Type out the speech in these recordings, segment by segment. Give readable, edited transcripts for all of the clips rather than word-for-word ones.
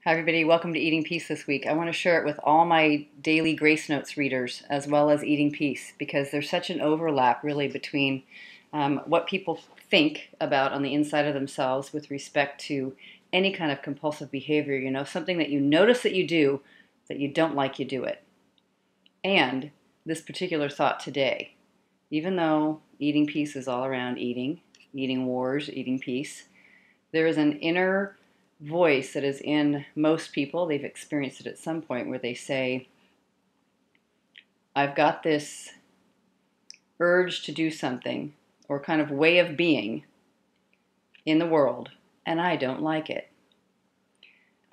Hi everybody, welcome to Eating Peace this week. I want to share it with all my daily Grace Notes readers as well as Eating Peace because there's such an overlap really between what people think about on the inside of themselves with respect to any kind of compulsive behavior, something that you notice that you do that you don't like, you do it. And this particular thought today, even though Eating Peace is all around eating wars, eating peace, there is an inner voice that is in most people. They've experienced it at some point where they say, I've got this urge to do something or kind of way of being in the world, and I don't like it.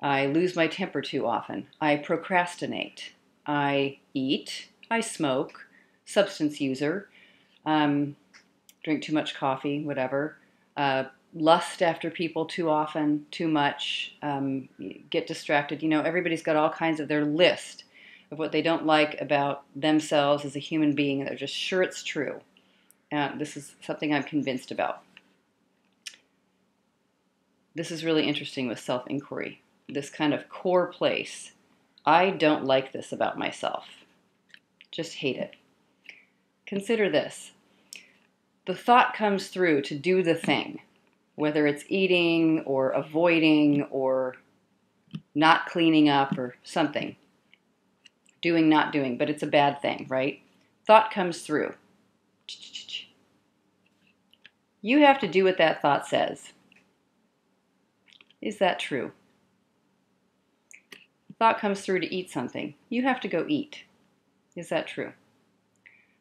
I lose my temper too often. I procrastinate. I eat. I smoke. Substance user. Drink too much coffee, whatever. Lust after people too often, too much, get distracted. Everybody's got all kinds of their list of what they don't like about themselves as a human being, and they're just sure it's true. This is something I'm convinced about. This is really interesting with self-inquiry, this kind of core place. I don't like this about myself. Just hate it. Consider this. The thought comes through to do the thing, whether it's eating or avoiding or not cleaning up or something. Doing, not doing, but it's a bad thing, right? Thought comes through. You have to do what that thought says. Is that true? Thought comes through to eat something. You have to go eat. Is that true?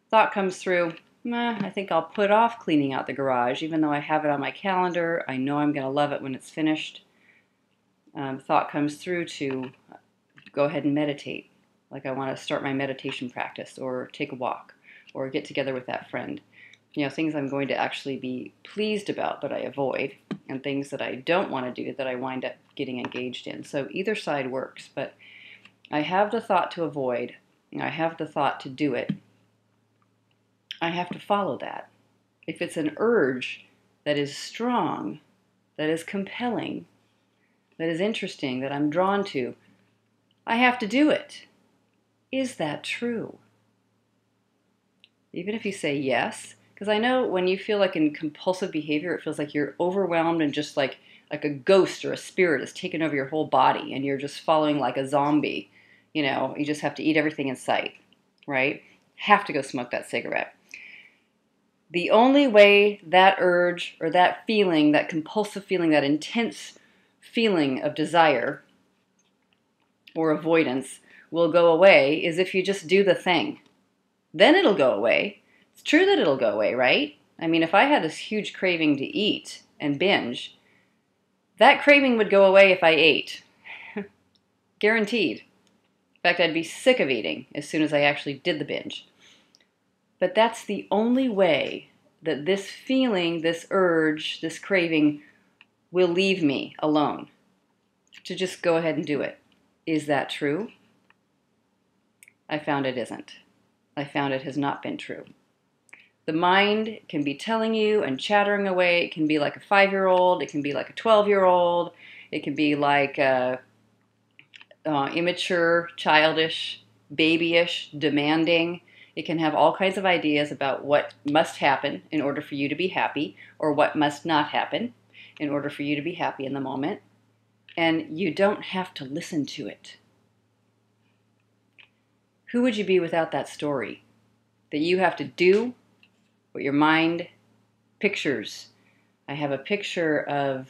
Thought comes through, I think I'll put off cleaning out the garage, even though I have it on my calendar. I know I'm going to love it when it's finished. Thought comes through to go ahead and meditate, like I want to start my meditation practice or take a walk or get together with that friend. Things I'm going to actually be pleased about but I avoid, and things that I don't want to do that I wind up getting engaged in. So either side works, but I have the thought to avoid, I have the thought to do it. I have to follow that. If it's an urge that is strong, that is compelling, that is interesting, that I'm drawn to, I have to do it. Is that true? Even if you say yes, because I know when you feel like in compulsive behavior, it feels like you're overwhelmed and just like a ghost or a spirit has taken over your whole body and you're just following like a zombie. You just have to eat everything in sight, right? Have to go smoke that cigarette. The only way that urge or that feeling, that compulsive feeling, that intense feeling of desire or avoidance will go away is if you just do the thing. Then it'll go away. It's true that it'll go away, right? I mean, if I had this huge craving to eat and binge, that craving would go away if I ate. Guaranteed. In fact, I'd be sick of eating as soon as I actually did the binge. But that's the only way that this feeling, this urge, this craving will leave me alone, to just go ahead and do it. Is that true? I found it isn't. I found it has not been true. The mind can be telling you and chattering away. It can be like a 5-year-old. It can be like a 12-year-old. It can be like immature, childish, babyish, demanding. It can have all kinds of ideas about what must happen in order for you to be happy, or what must not happen in order for you to be happy in the moment. And you don't have to listen to it. Who would you be without that story? That you have to do what your mind pictures. I have a picture of,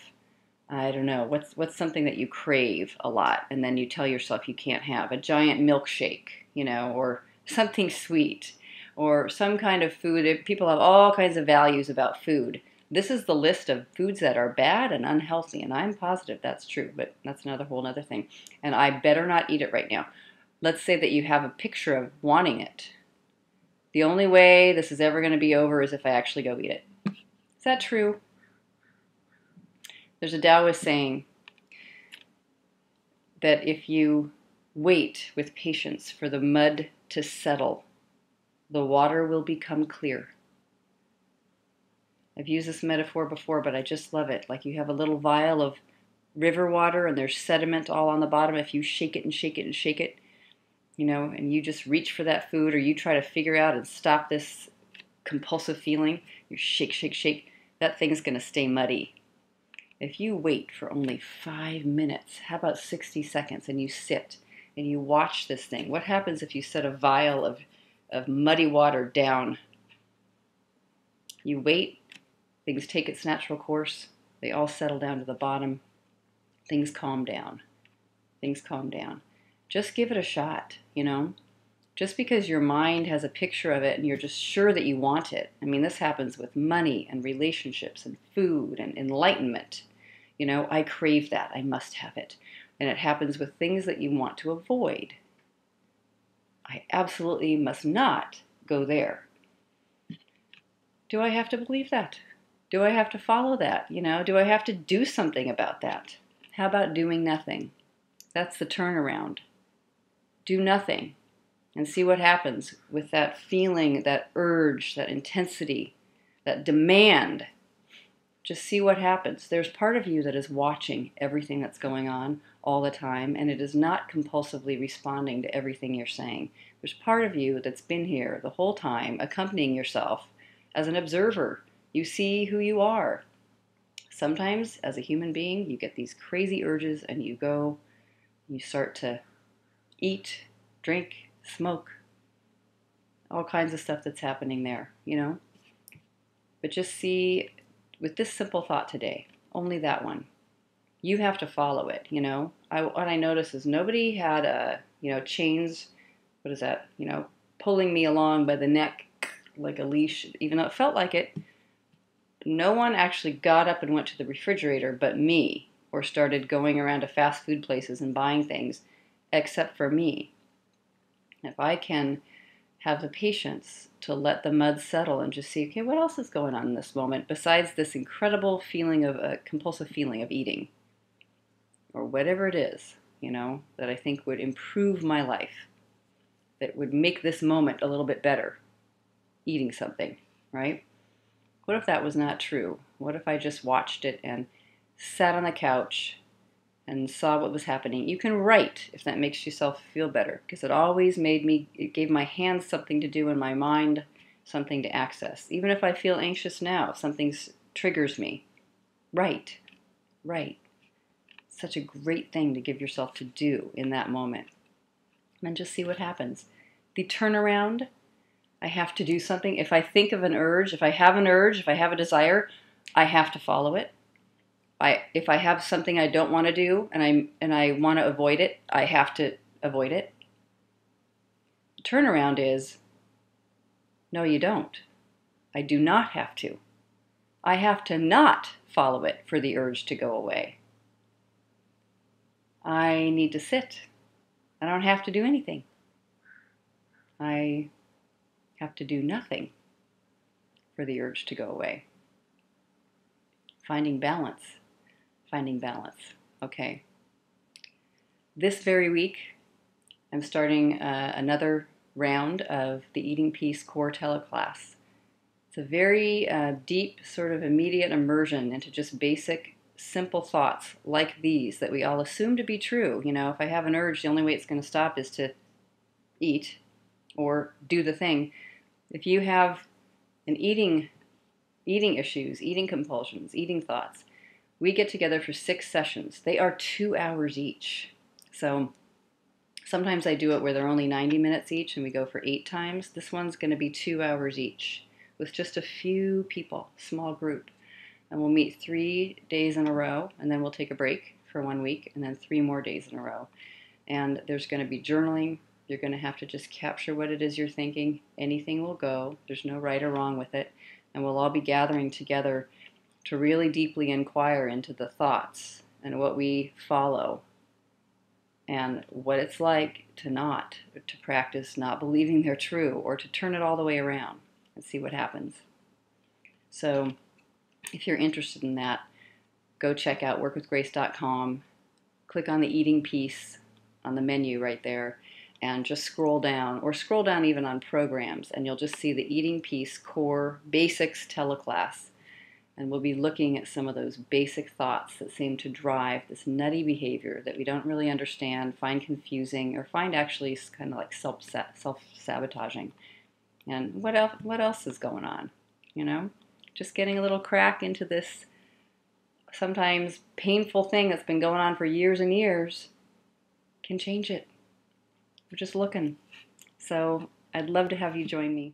I don't know, what's something that you crave a lot and then you tell yourself you can't have? A giant milkshake, or something sweet, or some kind of food. People have all kinds of values about food. This is the list of foods that are bad and unhealthy, and I'm positive that's true, but that's another whole other thing. And I better not eat it right now. Let's say that you have a picture of wanting it. The only way this is ever going to be over is if I actually go eat it. Is that true? There's a Taoist saying that if you wait with patience for the mud to settle, the water will become clear. I've used this metaphor before, but I just love it. Like you have a little vial of river water and there's sediment all on the bottom. If you shake it and shake it and shake it, and you just reach for that food, or you try to figure out and stop this compulsive feeling, you shake, shake, shake, that thing's going to stay muddy. If you wait for only 5 minutes, how about 60 seconds, and you sit and you watch this thing? What happens if you set a vial of muddy water down? You wait, things take its natural course, they all settle down to the bottom, things calm down. Things calm down. Just give it a shot, Just because your mind has a picture of it and you're just sure that you want it. I mean, this happens with money and relationships and food and enlightenment. I crave that. I must have it. And it happens with things that you want to avoid. I absolutely must not go there. Do I have to believe that? Do I have to follow that? Do I have to do something about that? How about doing nothing? That's the turnaround. Do nothing and see what happens with that feeling, that urge, that intensity, that demand. Just see what happens. There's part of you that is watching everything that's going on all the time, and it is not compulsively responding to everything you're saying. There's part of you that's been here the whole time, accompanying yourself as an observer. You see who you are. Sometimes, as a human being, you get these crazy urges and you go, you start to eat, drink, smoke, all kinds of stuff that's happening there, But just see, with this simple thought today, only that one, you have to follow it, What I noticed is nobody had chains, what is that, pulling me along by the neck like a leash, even though it felt like it. No one actually got up and went to the refrigerator but me, or started going around to fast food places and buying things, except for me. If I can have the patience to let the mud settle and just see, okay, what else is going on in this moment besides this incredible feeling of a compulsive feeling of eating, or whatever it is, that I think would improve my life, that would make this moment a little bit better, eating something, right? What if that was not true? What if I just watched it and sat on the couch and saw what was happening? You can write if that makes yourself feel better, because it gave my hands something to do and my mind something to access. Even if I feel anxious now, something triggers me. Write. Such a great thing to give yourself to do in that moment. And then just see what happens. The turnaround, I have to do something. If I think of an urge, if I have a desire, I have to follow it. If I have something I don't want to do and I want to avoid it, I have to avoid it. The turnaround is, no, you don't. I do not have to. I have to not follow it for the urge to go away. I need to sit. I don't have to do anything. I have to do nothing for the urge to go away. Finding balance. Okay. This very week, I'm starting another round of the Eating Peace Core Teleclass. It's a very deep, sort of immediate immersion into just basic, simple thoughts like these that we all assume to be true. If I have an urge, the only way it's going to stop is to eat or do the thing. If you have an eating issues, eating compulsions, eating thoughts, we get together for 6 sessions. They are 2 hours each. So sometimes I do it where they're only 90 minutes each and we go for 8 times. This one's going to be 2 hours each with just a few people, small group. And we'll meet 3 days in a row, and then we'll take a break for 1 week, and then 3 more days in a row. And there's going to be journaling. You're going to have to just capture what it is you're thinking. Anything will go. There's no right or wrong with it. And we'll all be gathering together to really deeply inquire into the thoughts and what we follow and what it's like to practice not believing they're true, or to turn it all the way around and see what happens. So if you're interested in that, go check out workwithgrace.com, click on the eating piece on the menu right there, and just scroll down, or scroll down even on programs, and you'll just see the Eating Peace Core Basics Teleclass. And we'll be looking at some of those basic thoughts that seem to drive this nutty behavior that we don't really understand, find confusing, or find actually kind of like self-sabotaging. And what else is going on? You know, just getting a little crack into this sometimes painful thing that's been going on for years and years can change it. We're just looking. So I'd love to have you join me.